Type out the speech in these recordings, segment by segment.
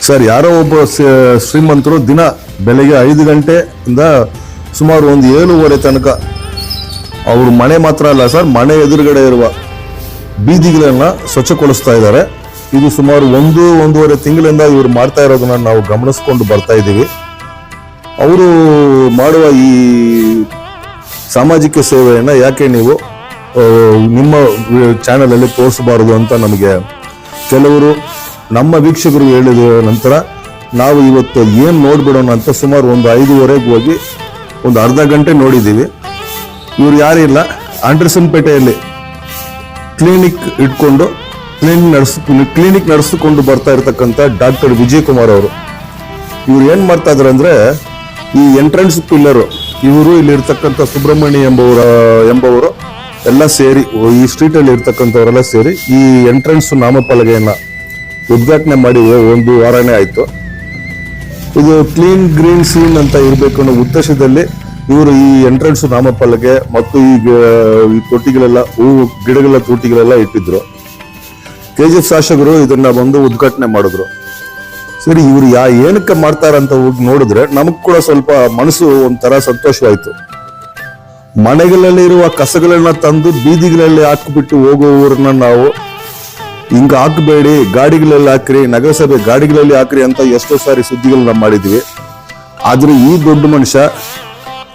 Sir ಯಾರೋ ಒಬ್ಬ ಶ್ರೀಮಂತರು ದಿನ ಬೆಳಗ್ಗೆ 5 ಗಂಟೆಯಿಂದ ಸುಮಾರು ಒಂದು 7:30 ತನಕ ಅವ್ರ ಮನೆ ಮಾತ್ರ ಅಲ್ಲ ಸರ್, ಮನೆ ಎದುರುಗಡೆ ಇರುವ ಬೀದಿಗಳನ್ನ ಸ್ವಚ್ಛಗೊಳಿಸ್ತಾ ಇದ್ದಾರೆ. ಇದು ಸುಮಾರು 1-1.5 ತಿಂಗಳಿಂದ ಇವರು ಮಾಡ್ತಾ ಇರೋದನ್ನ ನಾವು ಗಮನಿಸ್ಕೊಂಡು ಬರ್ತಾ ಇದ್ದೀವಿ. ಅವರು ಮಾಡುವ ಈ ಸಾಮಾಜಿಕ ಸೇವೆಯನ್ನ ಯಾಕೆ ನೀವು ನಿಮ್ಮ ಚಾನೆಲ್ ಅಲ್ಲಿ ತೋರಿಸಬಾರದು ಅಂತ ನಮಗೆ ಕೆಲವರು ನಮ್ಮ ವೀಕ್ಷಕರು ಹೇಳಿದ ನಂತರ ನಾವು ಇವತ್ತು ಏನು ನೋಡ್ಬಿಡೋಣ ಅಂತ ಸುಮಾರು ಒಂದು 5:30ಗೆ ಹೋಗಿ ಒಂದು ಅರ್ಧ ಗಂಟೆ ನೋಡಿದ್ದೀವಿ. ಇವ್ರು ಯಾರಿಲ್ಲ, ಆಂಡರ್ಸನ್ ಪೇಟೆಯಲ್ಲಿ ಕ್ಲಿನಿಕ್ ಇಟ್ಕೊಂಡು ಕ್ಲಿನಿಕ್ ನಡೆಸಿಕೊಂಡು ಬರ್ತಾ ಇರ್ತಕ್ಕಂಥ ಡಾಕ್ಟರ್ ವಿಜಯ್ ಕುಮಾರ್ ಅವರು. ಇವ್ರು ಏನ್ ಮಾಡ್ತಾ ಇದಾರೆ ಅಂದ್ರೆ, ಈ ಎಂಟ್ರೆನ್ಸ್ ಪಿಲ್ಲರು ಇವರು ಇಲ್ಲಿ ಇರ್ತಕ್ಕಂಥ ಸುಬ್ರಹ್ಮಣ್ಯ ಎಂಬವರು ಎಲ್ಲ ಸೇರಿ, ಈ ಸ್ಟ್ರೀಟ್ ಅಲ್ಲಿ ಇರ್ತಕ್ಕಂಥವರೆಲ್ಲ ಸೇರಿ ಈ ಎಂಟ್ರೆನ್ಸ್ ನಾಮಫಲಕೆಯನ್ನ ಉದ್ಘಾಟನೆ ಮಾಡಿ 1 ವಾರನೇ ಆಯ್ತು. ಇದು ಕ್ಲೀನ್ ಗ್ರೀನ್ ಸೀನ್ ಅಂತ ಇರಬೇಕು ಅನ್ನೋ ಉದ್ದೇಶದಲ್ಲಿ ಇವರು ಈ ಎಂಟ್ರೆನ್ಸ್ ನಾಮಫಲಕೆ ಮತ್ತು ಈ ತೊಟ್ಟಿಗಳೆಲ್ಲ, ಹೂವು ಗಿಡಗಳ ತೊಟ್ಟಿಗಳೆಲ್ಲ ಇಟ್ಟಿದ್ರು. KGF ಶಾಸಕರು ಇದನ್ನ ಬಂದು ಉದ್ಘಾಟನೆ ಮಾಡಿದ್ರು. ಸರಿ, ಇವರು ಏನಕ್ಕೆ ಮಾಡ್ತಾರಂತ ಹೋಗಿ ನೋಡಿದ್ರೆ ನಮಗ್ ಕೂಡ ಸ್ವಲ್ಪ ಮನಸ್ಸು ಒಂಥರ ಸಂತೋಷವಾಯ್ತು. ಮನೆಗಳಲ್ಲಿ ಇರುವ ಕಸಗಳನ್ನ ತಂದು ಬೀದಿಗಳಲ್ಲಿ ಹಾಕಿಬಿಟ್ಟು ಹೋಗುವವ್ರನ್ನ ನಾವು ಹಿಂಗ ಹಾಕಬೇಡಿ, ಗಾಡಿಗಳಲ್ಲಿ ಹಾಕ್ರಿ, ನಗರಸಭೆ ಗಾಡಿಗಳಲ್ಲಿ ಹಾಕ್ರಿ ಅಂತ ಎಷ್ಟೋ ಸಾರಿ ಸುದ್ದಿಗಳನ್ನ ಮಾಡಿದ್ವಿ. ಆದ್ರೆ ಈ ದೊಡ್ಡ ಮನುಷ್ಯ,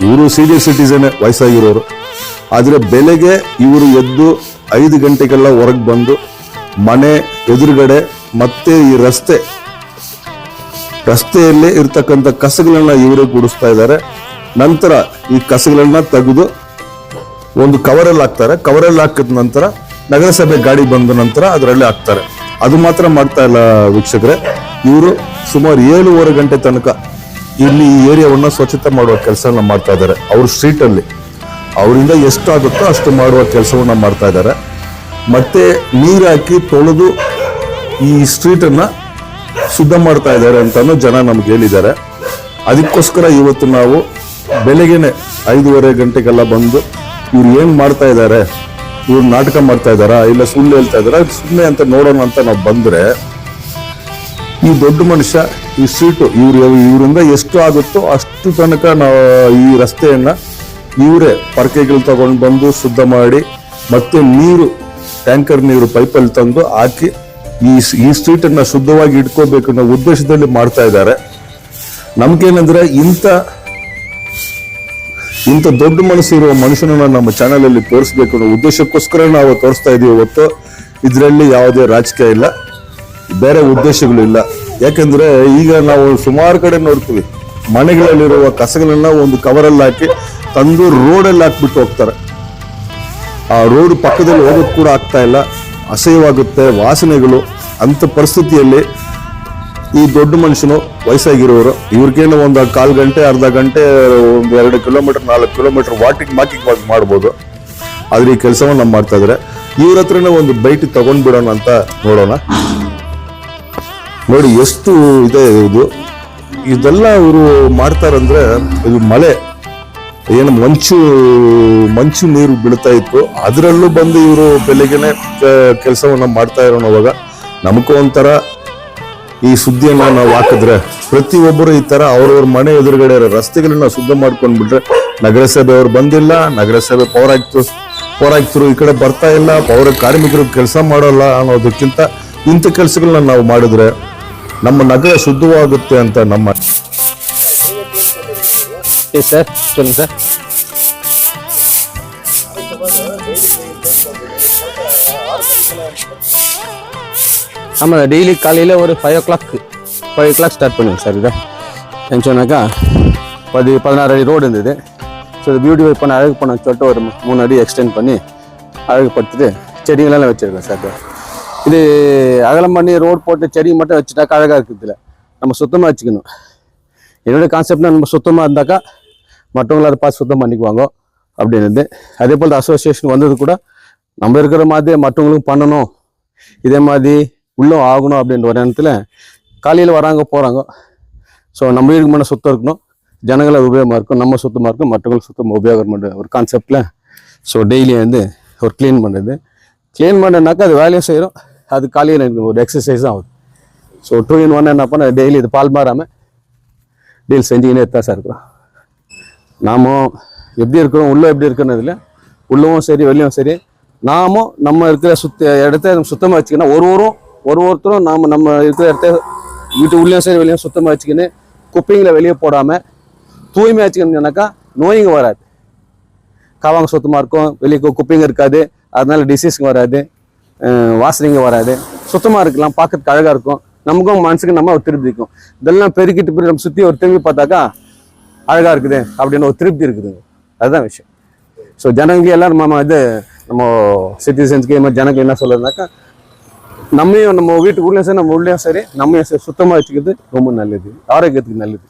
ಇವರು ಸೀನಿಯರ್ ಸಿಟಿಸನ್, ವಯಸ್ಸಾಗಿರೋರು, ಆದ್ರೆ ಬೆಲೆಗೆ ಇವರು ಎದ್ದು 5 ಗಂಟೆಗೆಲ್ಲ ಹೊರಗೆ ಬಂದು ಮನೆ ಎದುರುಗಡೆ ಮತ್ತೆ ಈ ರಸ್ತೆಯಲ್ಲೇ ಇರ್ತಕ್ಕಂಥ ಕಸಗಳನ್ನ ಇವರೇ ಗುಡಿಸ್ತಾ ಇದ್ದಾರೆ. ನಂತರ ಈ ಕಸಗಳನ್ನ ತೆಗೆದು ಒಂದು ಕವರಲ್ಲಿ ಹಾಕ್ತಾರೆ. ಕವರಲ್ಲಿ ಹಾಕಿದ ನಂತರ ನಗರಸಭೆ ಗಾಡಿ ಬಂದ ನಂತರ ಅದರಲ್ಲಿ ಹಾಕ್ತಾರೆ. ಅದು ಮಾತ್ರ ಮಾಡ್ತಾ ಇಲ್ಲ ವೀಕ್ಷಕರೇ, ಇವರು ಸುಮಾರು 7:30 ಗಂಟೆ ತನಕ ಇಲ್ಲಿ ಈ ಏರಿಯಾವನ್ನ ಸ್ವಚ್ಛತೆ ಮಾಡುವ ಕೆಲಸವನ್ನ ಮಾಡ್ತಾ ಇದ್ದಾರೆ. ಅವ್ರ ಸ್ಟ್ರೀಟ್ ಅಲ್ಲಿ ಅವರಿಂದ ಎಷ್ಟು ಆಗುತ್ತೋ ಅಷ್ಟು ಮಾಡುವ ಕೆಲಸವನ್ನ ಮಾಡ್ತಾ ಇದ್ದಾರೆ. ಮತ್ತೆ ನೀರು ಹಾಕಿ ತೊಳೆದು ಈ ಸ್ಟ್ರೀಟ್ ಅನ್ನ ಶುದ್ಧ ಮಾಡ್ತಾ ಇದ್ದಾರೆ ಅಂತಾನು ಜನ ನಮ್ಗೆ ಹೇಳಿದ್ದಾರೆ. ಅದಕ್ಕೋಸ್ಕರ ಇವತ್ತು ನಾವು ಬೆಳಗ್ಗೆನೆ 5:30 ಗಂಟೆಗೆಲ್ಲ ಬಂದು ಇವ್ರು ಏನ್ ಮಾಡ್ತಾ ಇದ್ದಾರೆ, ಇವ್ರು ನಾಟಕ ಮಾಡ್ತಾ ಇದ್ದಾರಾ ಇಲ್ಲ ಸುಳ್ಳು ಹೇಳ್ತಾ ಇದಾರ, ಸುಮ್ಮನೆ ಅಂತ ನೋಡೋಣ ಅಂತ ನಾವು ಬಂದ್ರೆ, ಈ ದೊಡ್ಡ ಮನುಷ್ಯ ಈ ಸ್ಟ್ರೀಟು ಇವರಿಂದ ಎಷ್ಟು ಆಗುತ್ತೋ ಅಷ್ಟು ತನಕ ನಾವು ಈ ರಸ್ತೆಯನ್ನ ಇವರೇ ಪರ್ಕೆಗಳು ತಗೊಂಡು ಬಂದು ಶುದ್ಧ ಮಾಡಿ ಮತ್ತೆ ನೀರು, ಟ್ಯಾಂಕರ್ ನೀರು ಪೈಪಲ್ಲಿ ತಂದು ಹಾಕಿ ಈ ಸ್ಟ್ರೀಟ್ ಅನ್ನ ಶುದ್ಧವಾಗಿ ಇಟ್ಕೋಬೇಕು ಅನ್ನೋ ಉದ್ದೇಶದಲ್ಲಿ ಮಾಡ್ತಾ ಇದ್ದಾರೆ. ನಮ್ಗೇನಂದ್ರೆ ಇಂಥ ದೊಡ್ಡ ಮನಸ್ಸು ಇರುವ ಮನುಷ್ಯನನ್ನ ನಮ್ಮ ಚಾನೆಲ್ ಅಲ್ಲಿ ತೋರಿಸ್ಬೇಕು ಅನ್ನೋ ಉದ್ದೇಶಕ್ಕೋಸ್ಕರ ನಾವು ತೋರಿಸ್ತಾ ಇದೀವಿ ಹೊತ್ತು ಇದರಲ್ಲಿ ಯಾವುದೇ ರಾಜಕೀಯ ಇಲ್ಲ, ಬೇರೆ ಉದ್ದೇಶಗಳು ಇಲ್ಲ. ಯಾಕಂದ್ರೆ ಈಗ ನಾವು ಸುಮಾರು ಕಡೆ ನೋಡ್ತೀವಿ, ಮನೆಗಳಲ್ಲಿರುವ ಕಸಗಳನ್ನ ಒಂದು ಕವರಲ್ಲಿ ಹಾಕಿ ತಂದು ರೋಡಲ್ಲಿ ಹಾಕ್ಬಿಟ್ಟು ಹೋಗ್ತಾರೆ. ಆ ರೋಡ್ ಪಕ್ಕದಲ್ಲಿ ಹೋಗೋದು ಕೂಡ ಆಗ್ತಾ ಇಲ್ಲ, ಅಸಹ್ಯವಾಗುತ್ತೆ, ವಾಸನೆಗಳು. ಅಂತ ಪರಿಸ್ಥಿತಿಯಲ್ಲಿ ಈ ದೊಡ್ಡ ಮನುಷ್ಯನು, ವಯಸ್ಸಾಗಿರೋರು, ಇವ್ರಿಗೇನು ಒಂದು 1/4 ಗಂಟೆ, ಅರ್ಧ ಗಂಟೆ, 2 ಕಿಲೋಮೀಟರ್ 4 ಕಿಲೋಮೀಟರ್ ವಾಕಿಂಗ್ ಮಾಡೋದು. ಆದ್ರೆ ಈ ಕೆಲಸವನ್ನ ಮಾಡ್ತಾ ಇದಾರೆ. ಇವ್ರ ಹತ್ರನೇ ಒಂದು ಬೈಟ್ ತಗೊಂಡ್ಬಿಡೋಣ ಅಂತ ನೋಡೋಣ. ನೋಡಿ ಎಷ್ಟು ಇದೆ ಇದೆಲ್ಲ ಇವರು ಮಾಡ್ತಾರಂದ್ರೆ, ಇದು ಮಳೆ ಏನು ಮಂಚು ನೀರು ಬೀಳ್ತಾ ಇತ್ತು, ಅದರಲ್ಲೂ ಬಂದು ಇವರು ಬೆಳಗ್ಗೆನೆ ಕೆಲಸವನ್ನ ಮಾಡ್ತಾ ಇರೋವಾಗ ನಮಗೂ ಒಂಥರ ಈ ಸುದ್ದಿಯನ್ನ ನಾವು ಹಾಕಿದ್ರೆ, ಪ್ರತಿಯೊಬ್ಬರು ಈ ತರ ಅವ್ರವ್ರ ಮನೆ ಎದುರುಗಡೆ ರಸ್ತೆಗಳನ್ನ ಶುದ್ಧ ಮಾಡ್ಕೊಂಡ್ಬಿಟ್ರೆ, ನಗರಸಭೆ ಅವ್ರು ಬಂದಿಲ್ಲ, ನಗರಸಭೆ ಪೌರಾಯುಕ್ತರು ಈ ಕಡೆ ಬರ್ತಾ ಇಲ್ಲ, ಪೌರ ಕಾರ್ಮಿಕರು ಕೆಲಸ ಮಾಡೋಲ್ಲ ಅನ್ನೋದಕ್ಕಿಂತ ಇಂಥ ಕೆಲಸಗಳನ್ನ ನಾವು ಮಾಡಿದ್ರೆ ನಮ್ಮ ನಗರ ಶುದ್ಧವಾಗುತ್ತೆ ಅಂತ ನಮ್ಮ சார் சொல்லுங்க சார். ஆமாம், டெய்லி காலையில் ஒரு 5 o'clock ஸ்டார்ட் பண்ணுங்க சார். இதை சொன்னாக்கா 16 அடி ரோடு இருந்தது. ஸோ இது பியூட்டிஃபை பண்ண, அழகு பண்ண சொல்லிட்டு ஒரு 3 அடி எக்ஸ்டெண்ட் பண்ணி அழகுப்படுத்திட்டு செடிகளெல்லாம் வச்சுருக்கேன் சார். இது அகலம் பண்ணி ரோடு போட்டு செடி மட்டும் வச்சுட்டாக்கா அழகாக இருக்குது. இதில் நம்ம சுத்தமாக வச்சுக்கணும். என்னோடய கான்செப்ட்னா நம்ம சுத்தமாக இருந்தாக்கா மற்றவங்கள அதை பார்த்து சுத்தம் பண்ணிக்குவாங்க அப்படின்னு. அதே போல் அசோசியேஷன் வந்தது கூட நம்ம இருக்கிற மாதிரி மற்றவங்களுக்கும் பண்ணணும், இதே மாதிரி உள்ளே ஆகணும் அப்படின்ற ஒரு இடத்துல காலையில் வராங்க போகிறாங்க. ஸோ நம்ம வீட்டுக்கு முன்னே சுத்தம் இருக்கணும், ஜனங்களை உபயோகமாக இருக்கும், நம்ம சுத்தமாக இருக்கும், மற்றவங்களுக்கு சுத்தமாக உபயோகம் பண்ணுற ஒரு கான்செப்டில். ஸோ டெய்லி ஒரு க்ளீன் பண்ணுறதுனாக்கா அது வேலையும் செய்கிறோம், அது காலையில் எனக்கு ஒரு எக்ஸசைஸும் ஆகுது. ஸோ 2-in-1 என்ன பண்ண டெய்லி இது பால் மாறாமல் டெய்லி செஞ்சுக்கினே தான் சார் இருக்கிறோம். நாம எப்படி இருக்கிறோம், உள்ளே எப்படி இருக்கிறதுல உள்ளவும் சரி வெளியும் சரி, நாமும் நம்ம இருக்கிற இடத்த சுத்தமாக வச்சுக்கணும். ஒருத்தரும் நம்ம இருக்கிற இடத்த வீட்டு உள்ளேயும் சரி வெளியும் சுத்தமாக வச்சுக்கின்னு குப்பைங்களை வெளியே போடாமல் தூய்மையாக வச்சுக்கணும்னாக்கா நோய்ங்க வராது. காவாங்க சுத்தமாக இருக்கும், வெளியே குப்பைங்க இருக்காது, அதனால டிசீஸ்ங்க வராது, வாசனைங்க வராது. சுத்தமாக இருக்கலாம், பார்க்கறதுக்கு அழகாக இருக்கும், நமக்கும் மனசுக்கு நம்ம ஒரு திருப்தி இருக்கும். இதெல்லாம் பெருக்கிட்டு போய் நம்ம சுற்றி ஒரு திரும்பி பார்த்தாக்கா அழகாக இருக்குது அப்படின்னு ஒரு திருப்தி இருக்குதுங்க. அதுதான் விஷயம். ஸோ ஜனங்க எல்லாம் நம்ம சிட்டிசன்ஸ்க்கு மாதிரி ஜனங்க என்ன சொல்றதுனாக்கா, நம்ம வீட்டுக்கு உள்ளே சரி நம்ம உள்ளே சரி நம்ம சுத்தமாக வச்சுக்கிறது ரொம்ப நல்லது, ஆரோக்கியத்துக்கு நல்லது.